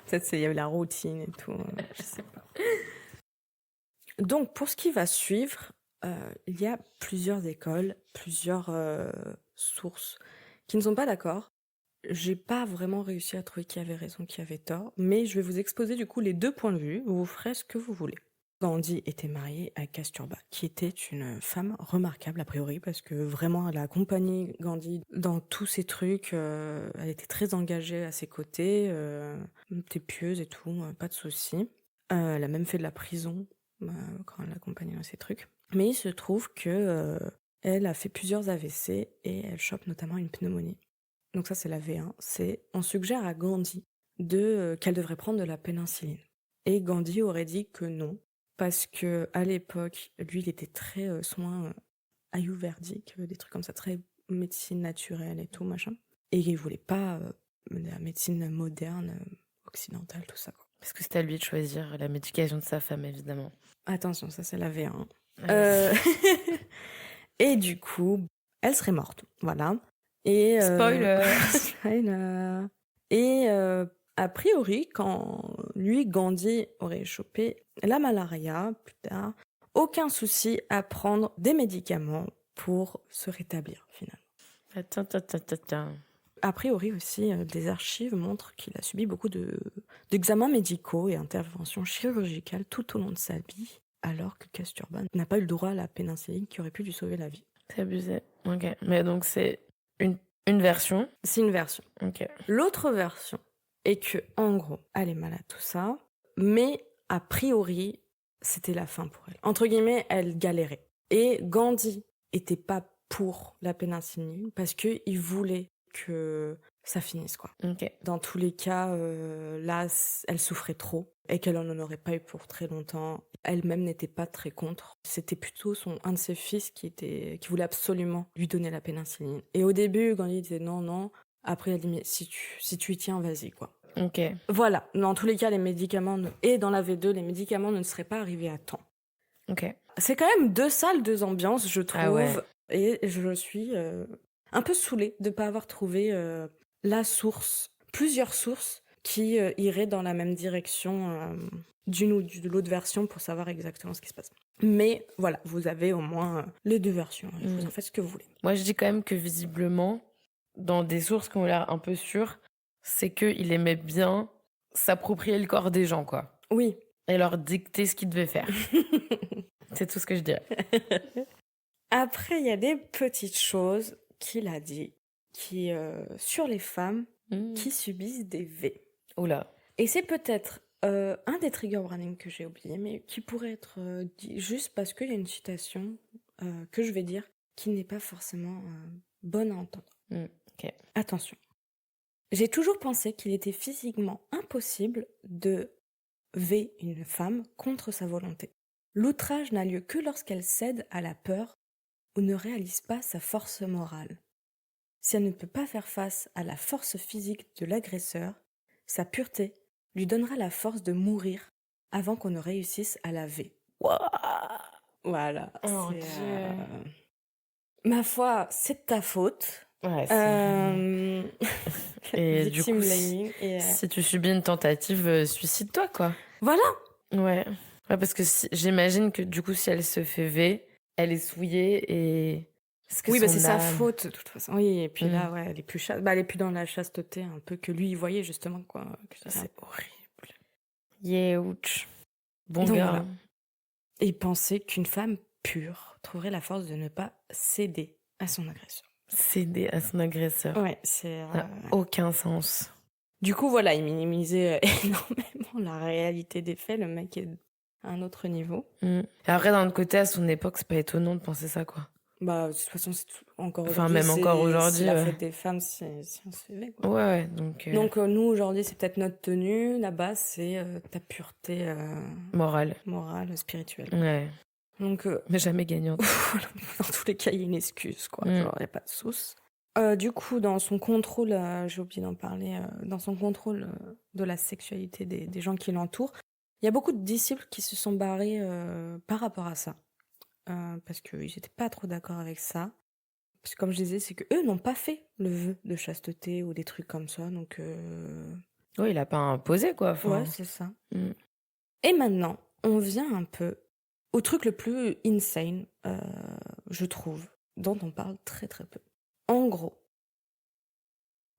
Peut-être il y a eu la routine et tout. Je sais pas. Donc, pour ce qui va suivre, il y a plusieurs écoles, plusieurs sources qui ne sont pas d'accord. J'ai pas vraiment réussi à trouver qui avait raison, qui avait tort, mais je vais vous exposer du coup les deux points de vue. Vous ferez ce que vous voulez. Gandhi était marié à Kasturba, qui était une femme remarquable a priori, parce que vraiment elle a accompagné Gandhi dans tous ses trucs. Elle était très engagée à ses côtés, elle était pieuse et tout, pas de souci. Elle a même fait de la prison quand elle l'accompagnait dans ses trucs. Mais il se trouve que elle a fait plusieurs AVC et elle chope notamment une pneumonie. Donc ça c'est la V1. On suggère à Gandhi qu'elle devrait prendre de la pénicilline. Et Gandhi aurait dit que non, parce que à l'époque, lui, il était très soins ayurvédiques, des trucs comme ça, très médecine naturelle et tout, machin. Et il voulait pas de la médecine moderne, occidentale, tout ça, quoi. Parce que c'est à lui de choisir la médication de sa femme, évidemment. Attention, ça c'est la V1. Ouais. Et du coup, elle serait morte, voilà. Et Spoiler. Spoiler. Et a priori, quand lui, Gandhi, aurait chopé la malaria plus tard, aucun souci à prendre des médicaments pour se rétablir finalement. Attends. A priori aussi, des archives montrent qu'il a subi beaucoup d'examens médicaux et interventions chirurgicales tout au long de sa vie, alors que Kasturba n'a pas eu le droit à la pénicilline qui aurait pu lui sauver la vie. C'est abusé. Ok. Mais donc c'est une version. C'est une version. Ok. L'autre version est que, en gros, elle est malade, tout ça, mais a priori, c'était la fin pour elle. Entre guillemets, elle galérait. Et Gandhi était pas pour la pénicilline parce qu'il voulait que ça finisse, quoi. Ok. Dans tous les cas, là, elle souffrait trop et qu'elle en aurait pas eu pour très longtemps. Elle-même n'était pas très contre. C'était plutôt un de ses fils qui voulait absolument lui donner la pénicilline. Et au début, Gandhi disait non. Après, elle dit mais si tu y tiens, vas-y, quoi. Ok. Voilà. Dans tous les cas, les médicaments et dans la V2, les médicaments ne seraient pas arrivés à temps. Ok. C'est quand même deux salles, deux ambiances, je trouve. Ah ouais. Et je suis un peu saoulée de pas avoir trouvé plusieurs sources qui iraient dans la même direction d'une ou de l'autre version pour savoir exactement ce qui se passe. Mais voilà, vous avez au moins les deux versions. Vous en faites ce que vous voulez. Moi, je dis quand même que visiblement, dans des sources qui ont l'air un peu sûres, c'est qu'il aimait bien s'approprier le corps des gens, quoi. Oui. Et leur dicter ce qu'ils devaient faire. C'est tout ce que je dirais. Après, il y a des petites choses qu'il a dit sur les femmes qui subissent des V. Oula. Et c'est peut-être un des trigger warnings que j'ai oublié, mais qui pourrait être dit juste parce qu'il y a une citation que je vais dire qui n'est pas forcément bonne à entendre. Ok. Attention. J'ai toujours pensé qu'il était physiquement impossible de V une femme contre sa volonté. L'outrage n'a lieu que lorsqu'elle cède à la peur ou ne réalise pas sa force morale. Si elle ne peut pas faire face à la force physique de l'agresseur, sa pureté lui donnera la force de mourir avant qu'on ne réussisse à la V. Voilà. Oh, Dieu. Ma foi, c'est de ta faute. Ouais, Et du coup, si tu subis une tentative, suicide-toi, quoi. Voilà. Ouais. Ouais, parce que j'imagine que du coup, si elle se fait V, elle est souillée et... Oui, c'est sa faute, de toute façon. Oui, et puis là, ouais, elle est plus dans la chasteté, un peu que lui, il voyait justement, quoi. C'est horrible. Ouch. Bon Donc, gars. voilà. Et il pensait qu'une femme pure trouverait la force de ne pas céder à son agresseur. Céder à son agresseur. Ouais, ça n'a aucun sens. Du coup, voilà, il minimisait énormément la réalité des faits. Le mec est à un autre niveau. Et après, d'un autre côté, à son époque, c'est pas étonnant de penser ça, quoi. Bah, de toute façon, c'est encore aujourd'hui. C'est la fête des femmes, si on se fait, quoi. Ouais, donc nous, aujourd'hui, c'est peut-être notre tenue. Là-bas, c'est ta pureté morale, spirituelle. Ouais. Donc, mais jamais gagnante. Dans tous les cas, il y a une excuse, quoi. Genre, il n'y a pas de sauce. Du coup, dans son contrôle, j'ai oublié d'en parler, dans son contrôle de la sexualité des gens qui l'entourent, il y a beaucoup de disciples qui se sont barrés par rapport à ça. parce qu'ils n'étaient pas trop d'accord avec ça. Parce que comme je disais, c'est qu'eux n'ont pas fait le vœu de chasteté ou des trucs comme ça. Donc, Oui, il a pas imposé, quoi. ouais, Enfin, c'est ça. mm. Et maintenant, on vient un peu au truc le plus insane, je trouve, dont on parle très très peu. En gros,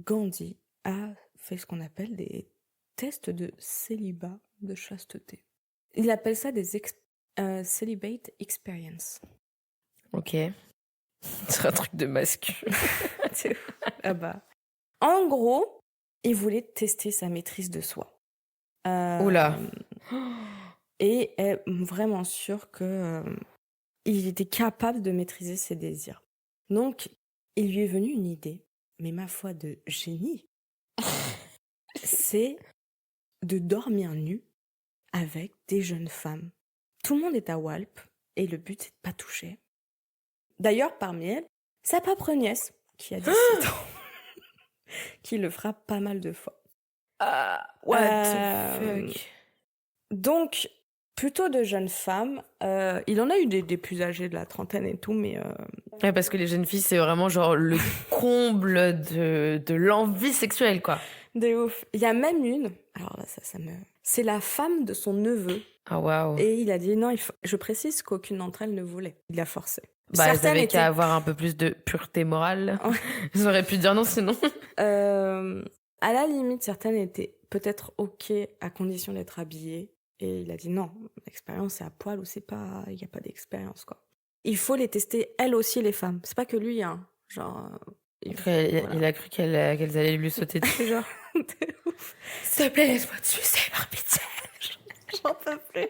Gandhi a fait ce qu'on appelle des tests de célibat, de chasteté. Il appelle ça des celibate experience. Ok. C'est un truc de mascu. Ah bah. En gros, il voulait tester sa maîtrise de soi. Oula. Et est vraiment sûr que il était capable de maîtriser ses désirs. Donc, il lui est venu une idée, mais ma foi de génie, c'est de dormir nu avec des jeunes femmes. Tout le monde est à Walp et le but c'est de pas toucher. D'ailleurs, parmi elles, sa propre nièce, qui a 17 ans, qui le fera pas mal de fois. What the fuck. Donc, plutôt de jeunes femmes. Il en a eu des plus âgés de la trentaine et tout, mais... Ouais, parce que les jeunes filles, c'est vraiment genre le comble de l'envie sexuelle, quoi. De ouf. Il y a même une, alors là, ça me... C'est la femme de son neveu. Ah, waouh. Et il a dit non, je précise qu'aucune d'entre elles ne voulait. Il a forcé. Bah, elles Certaines avaient étaient... qu'à avoir un peu plus de pureté morale. Ouais. Ils auraient pu dire non, sinon. À la limite, certaines étaient peut-être ok à condition d'être habillées. Et il a dit non, l'expérience c'est à poil ou c'est pas, il n'y a pas d'expérience quoi. Il faut les tester elles aussi les femmes. C'est pas que lui hein. Genre. Il a cru qu'elles allaient lui sauter dessus genre. De ouf. S'il te plaît, laisse-moi dessus, c'est par pitié. J'en peux plus.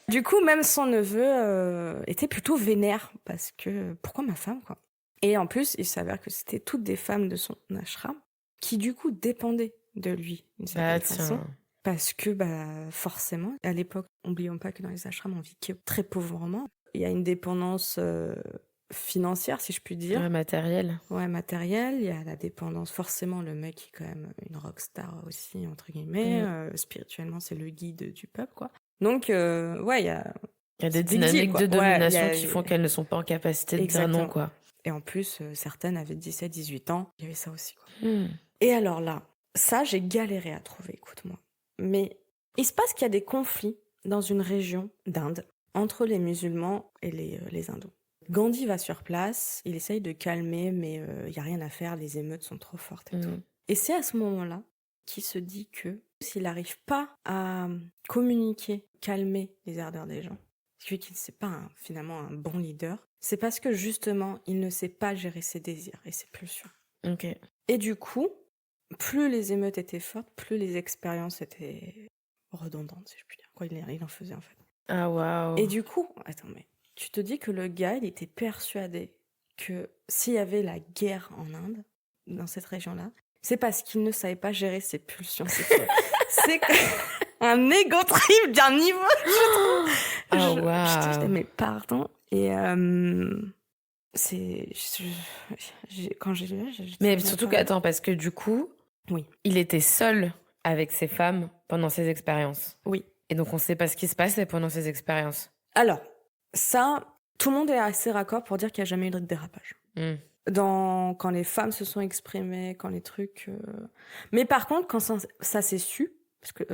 Du coup, même son neveu était plutôt vénère parce que pourquoi ma femme quoi. Et en plus, il s'avère que c'était toutes des femmes de son ashram qui du coup dépendaient de lui d'une certaine façon. Parce que forcément, à l'époque, n'oublions pas que dans les ashrams, on vit très pauvrement. Il y a une dépendance financière, si je puis dire. Ouais, matériel. Ouais, matériel. Il y a la dépendance, forcément, le mec qui est quand même une rockstar aussi, entre guillemets. Spirituellement, c'est le guide du peuple, quoi. Donc, ouais, il y a... Il y a des dynamiques de domination qui font qu'elles ne sont pas en capacité de dire non, quoi. Et en plus, certaines avaient 17-18 ans. Il y avait ça aussi, quoi. Et alors là, ça, j'ai galéré à trouver, écoute-moi. Mais il se passe qu'il y a des conflits dans une région d'Inde entre les musulmans et les hindous. Gandhi va sur place, il essaye de calmer, mais il n'y a rien à faire, les émeutes sont trop fortes et tout. Et c'est à ce moment-là qu'il se dit que s'il n'arrive pas à communiquer, calmer les ardeurs des gens, vu qu'il n'est pas finalement un bon leader, c'est parce que justement, il ne sait pas gérer ses désirs et ses pulsions. Ok. Et du coup, plus les émeutes étaient fortes, plus les expériences étaient redondantes, si je puis dire. Quoi, il en faisait en fait. Ah waouh. Et du coup, attends, mais tu te dis que le gars, il était persuadé que s'il y avait la guerre en Inde, dans cette région-là, c'est parce qu'il ne savait pas gérer ses pulsions sexuelles. C'est un égo trip d'un niveau, je trouve. Ah waouh. Je te dis, mais pardon. Et quand j'ai lu, mais surtout qu'attends, parce que du coup, oui, il était seul avec ces femmes pendant ses expériences. Oui. Et donc on sait pas ce qui se passait pendant ces expériences. Alors, ça, tout le monde est assez raccord pour dire qu'il n'y a jamais eu de dérapage. Quand les femmes se sont exprimées, quand les trucs... Mais par contre, quand ça s'est su, parce que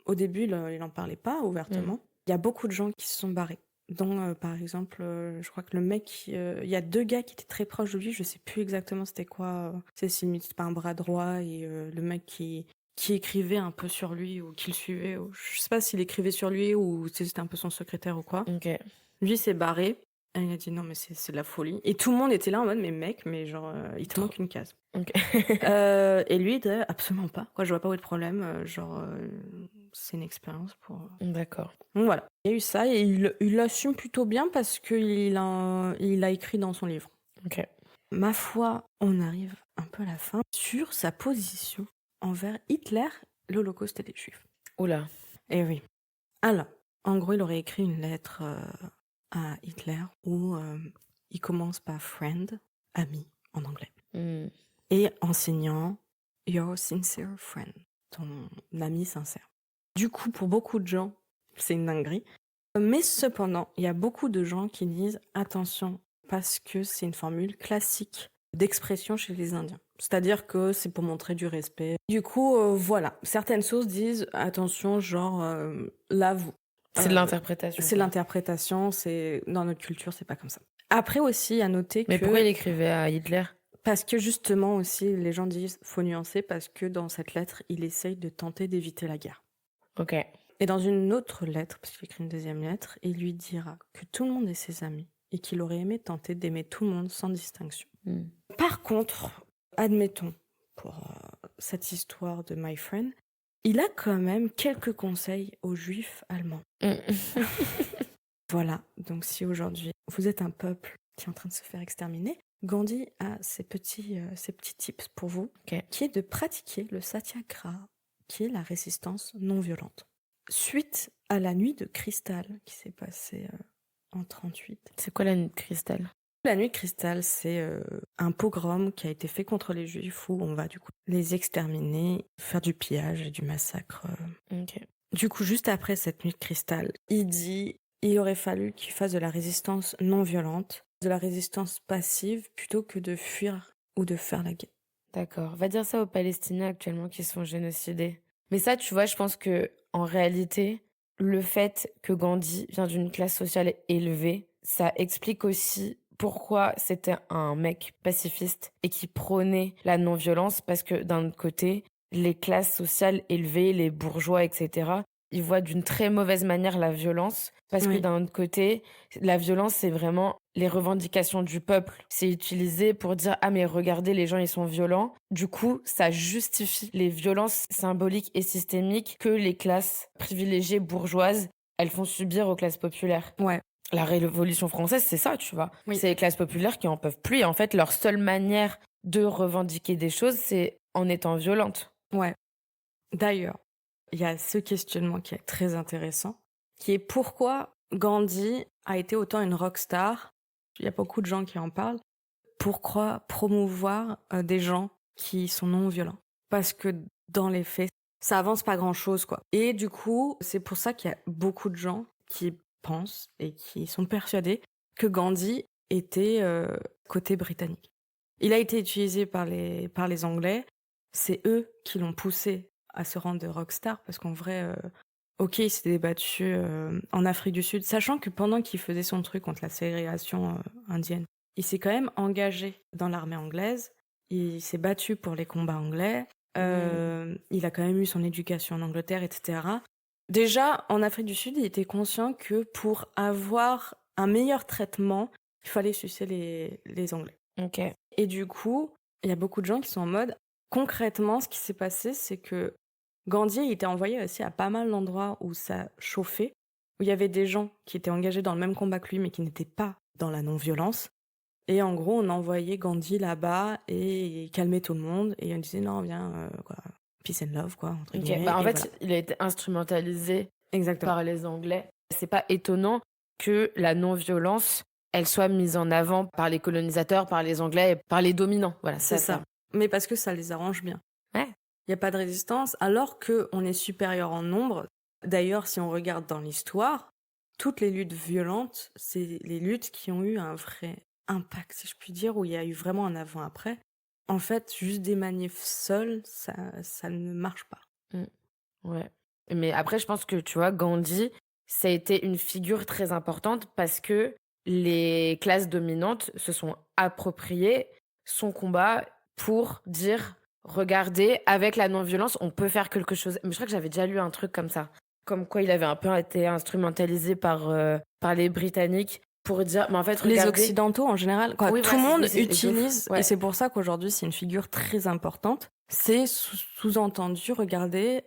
au début, il n'en parlait pas ouvertement, il y a beaucoup de gens qui se sont barrés. Donc, par exemple, je crois que le mec, il y a 2 gars qui étaient très proches de lui, je sais plus exactement c'était quoi. C'est pas un bras droit, et le mec qui écrivait un peu sur lui, ou qui le suivait, ou, je sais pas s'il écrivait sur lui, ou c'était un peu son secrétaire ou quoi. Ok. Lui s'est barré, et il a dit non mais c'est de la folie. Et tout le monde était là en mode mais mec, mais genre il te manque une case. Ok. Et lui il disait absolument pas, quoi, je vois pas où est le problème, c'est une expérience pour... D'accord. Donc voilà, il y a eu ça, et il l'assume plutôt bien parce qu'il a écrit dans son livre. Ok. Ma foi, on arrive un peu à la fin sur sa position envers Hitler, l'Holocauste et les Juifs. Oula. Eh oui. Alors, en gros, il aurait écrit une lettre à Hitler où il commence par friend, ami en anglais, et enseignant your sincere friend, ton ami sincère. Du coup, pour beaucoup de gens, c'est une dinguerie. Mais cependant, il y a beaucoup de gens qui disent attention, parce que c'est une formule classique d'expression chez les Indiens. C'est-à-dire que c'est pour montrer du respect. Du coup, voilà. Certaines sources disent attention, genre, là, vous. C'est de l'interprétation. C'est quoi. l'interprétation, c'est dans notre culture, c'est pas comme ça. Après aussi, à noter Mais que... pourquoi il écrivait à Hitler? Parce que justement aussi, les gens disent faut nuancer parce que dans cette lettre, il essaye de tenter d'éviter la guerre. Ok. Et dans une autre lettre, parce qu'il écrit une deuxième lettre, il lui dira que tout le monde est ses amis et qu'il aurait aimé tenter d'aimer tout le monde sans distinction. Par contre, admettons, pour cette histoire de My Friend, il a quand même quelques conseils aux juifs allemands. Voilà, donc si aujourd'hui vous êtes un peuple qui est en train de se faire exterminer, Gandhi a ces petits tips pour vous, qui est de pratiquer le satyagraha, qui est la résistance non violente. Suite à la nuit de cristal qui s'est passée en 1938. C'est quoi la nuit de cristal? La nuit de cristal, c'est un pogrom qui a été fait contre les juifs où on va du coup les exterminer, faire du pillage et du massacre. Du coup, juste après cette nuit de cristal, il dit il aurait fallu qu'il fasse de la résistance non violente, de la résistance passive, plutôt que de fuir ou de faire la guerre. D'accord. Va dire ça aux Palestiniens actuellement qui se font génocider. Mais ça, tu vois, je pense que en réalité, le fait que Gandhi vient d'une classe sociale élevée, ça explique aussi pourquoi c'était un mec pacifiste et qui prônait la non-violence, parce que d'un autre côté, les classes sociales élevées, les bourgeois, etc., ils voient d'une très mauvaise manière la violence, parce que d'un autre côté, la violence, c'est vraiment les revendications du peuple. C'est utilisé pour dire « Ah, mais regardez, les gens, ils sont violents ». Du coup, ça justifie les violences symboliques et systémiques que les classes privilégiées bourgeoises, elles font subir aux classes populaires. Ouais. La Révolution française, c'est ça, tu vois. Oui. C'est les classes populaires qui en peuvent plus. Et en fait, leur seule manière de revendiquer des choses, c'est en étant violente. Ouais. D'ailleurs, il y a ce questionnement qui est très intéressant, qui est pourquoi Gandhi a été autant une rockstar. Il y a beaucoup de gens qui en parlent. Pourquoi promouvoir des gens qui sont non violents? Parce que dans les faits, ça avance pas grand-chose, quoi. Et du coup, c'est pour ça qu'il y a beaucoup de gens qui pensent et qui sont persuadés que Gandhi était côté britannique. Il a été utilisé par les Anglais. C'est eux qui l'ont poussé à se rendre de rockstar, parce qu'en vrai, ok, il s'était débattu en Afrique du Sud, sachant que pendant qu'il faisait son truc contre la ségrégation indienne, il s'est quand même engagé dans l'armée anglaise, il s'est battu pour les combats anglais, il a quand même eu son éducation en Angleterre, etc. Déjà, en Afrique du Sud, il était conscient que pour avoir un meilleur traitement, il fallait sucer les Anglais. Okay. Et du coup, il y a beaucoup de gens qui sont en mode, concrètement, ce qui s'est passé, c'est que Gandhi était envoyé aussi à pas mal d'endroits où ça chauffait, où il y avait des gens qui étaient engagés dans le même combat que lui, mais qui n'étaient pas dans la non-violence. Et en gros, on envoyait Gandhi là-bas et il calmait tout le monde. Et on disait, non, viens, quoi, peace and love, quoi, entre guillemets. En fait, voilà. il a été instrumentalisé Exactement. par les Anglais. C'est pas étonnant que la non-violence, elle soit mise en avant par les colonisateurs, par les Anglais, et par les dominants. Voilà, c'est ça. Mais parce que ça les arrange bien. Ouais. Il n'y a pas de résistance, alors qu'on est supérieur en nombre. D'ailleurs, si on regarde dans l'histoire, toutes les luttes violentes, c'est les luttes qui ont eu un vrai impact, si je puis dire, où il y a eu vraiment un avant-après. En fait, juste des manifs seuls, ça ne marche pas. Ouais. Mais après, je pense que, tu vois, Gandhi, ça a été une figure très importante parce que les classes dominantes se sont appropriées son combat pour dire regardez, avec la non-violence, on peut faire quelque chose. Mais je crois que j'avais déjà lu un truc comme ça. Comme quoi il avait un peu été instrumentalisé par les Britanniques pour dire mais en fait regardez... Les Occidentaux en général, quoi, oui, tout le monde utilise, ouais. et c'est pour ça qu'aujourd'hui c'est une figure très importante. C'est sous-entendu, regardez,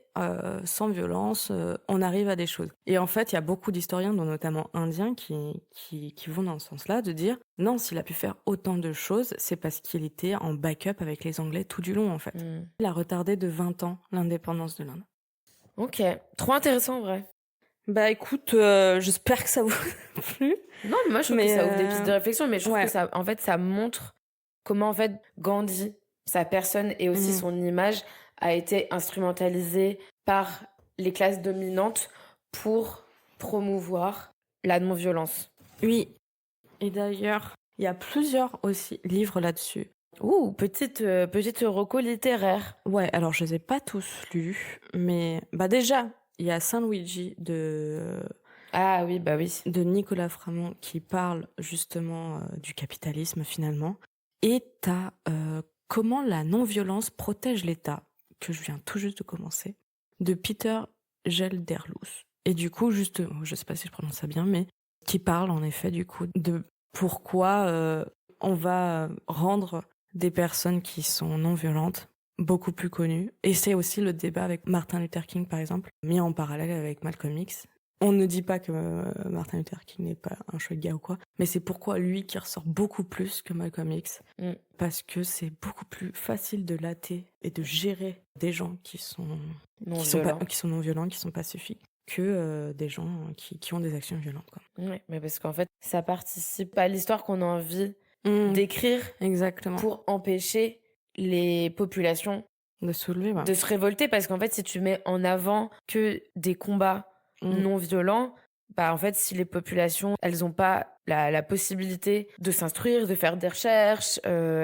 sans violence, on arrive à des choses. Et en fait, il y a beaucoup d'historiens, dont notamment indiens, qui vont dans ce sens-là, de dire non, s'il a pu faire autant de choses, c'est parce qu'il était en backup avec les Anglais tout du long, en fait. Il a retardé de 20 ans l'indépendance de l'Inde. Ok, trop intéressant en vrai. Bah écoute, j'espère que ça vous a plu. Non, mais moi je trouve que ça ouvre des pistes de réflexion, mais je trouve que ça, en fait, ça montre comment en fait Gandhi, sa personne et aussi son image a été instrumentalisée par les classes dominantes pour promouvoir la non-violence. Oui. Et d'ailleurs, il y a plusieurs aussi livres là-dessus. Ouh, petite reco littéraire. Ouais, alors je les ai pas tous lus, mais déjà, il y a Saint Luigi Ah oui, bah oui. de Nicolas Flamand qui parle justement du capitalisme finalement. Et t'as Comment la non-violence protège l'État, que je viens tout juste de commencer, de Peter Gelderloos. Et du coup, je sais pas si je prononce ça bien, mais qui parle en effet du coup de pourquoi on va rendre des personnes qui sont non-violentes beaucoup plus connues. Et c'est aussi le débat avec Martin Luther King, par exemple, mis en parallèle avec Malcolm X. On ne dit pas que Martin Luther King n'est pas un chouette gars ou quoi, mais c'est pourquoi lui qui ressort beaucoup plus que Malcolm X, parce que c'est beaucoup plus facile de latter et de gérer des gens qui sont non-violents, qui sont pacifiques, que des gens qui ont des actions violentes, quoi. Oui, mais parce qu'en fait, ça participe à l'histoire qu'on a envie d'écrire. Exactement. Pour empêcher les populations de soulever, de se révolter, parce qu'en fait, si tu mets en avant que des combats non violents, en fait, si les populations, elles n'ont pas la possibilité de s'instruire, de faire des recherches,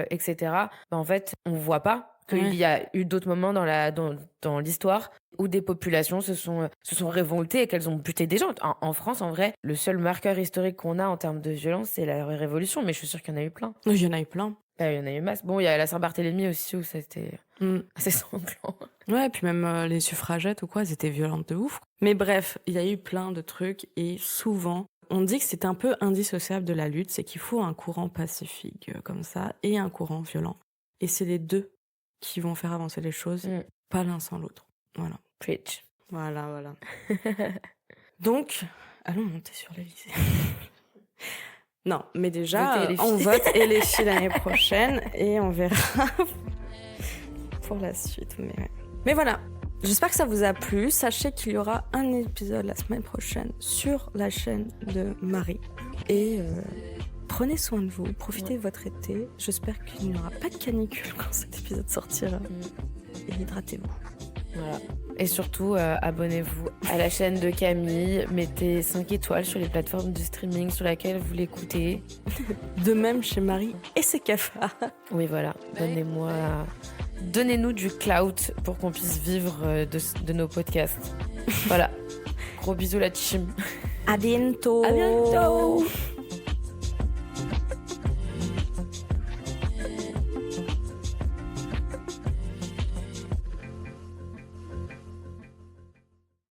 etc., en fait, on voit pas qu'il y a eu d'autres moments dans l'histoire où des populations se sont révoltées et qu'elles ont buté des gens. En France, en vrai, le seul marqueur historique qu'on a en termes de violence, c'est la Révolution, mais je suis sûre qu'il y en a eu plein. Il y en a eu plein. Il y en a eu masse. Bon, il y a la Saint-Barthélemy aussi, où c'était assez sanglant. Ouais, et puis même les suffragettes ou quoi, elles étaient violentes de ouf. Mais bref, il y a eu plein de trucs, et souvent, on dit que c'est un peu indissociable de la lutte, c'est qu'il faut un courant pacifique comme ça, et un courant violent. Et c'est les deux qui vont faire avancer les choses, pas l'un sans l'autre. Voilà. Preach. Voilà. Donc, allons monter sur l'Élysée. Non, mais déjà, on vote et les filles l'année prochaine, et on verra pour la suite. Mais voilà, j'espère que ça vous a plu. Sachez qu'il y aura un épisode la semaine prochaine sur la chaîne de Marie. Et prenez soin de vous, profitez de votre été. J'espère qu'il n'y aura pas de canicule quand cet épisode sortira. Et hydratez-vous. Voilà. Et surtout, abonnez-vous à la chaîne de Camille. Mettez 5 étoiles sur les plateformes de streaming sur lesquelles vous l'écoutez. De même chez Marie et ses cafards. Oui, voilà. Donnez-nous du clout pour qu'on puisse vivre de nos podcasts. Voilà. Gros bisous la team. À bientôt. À bientôt.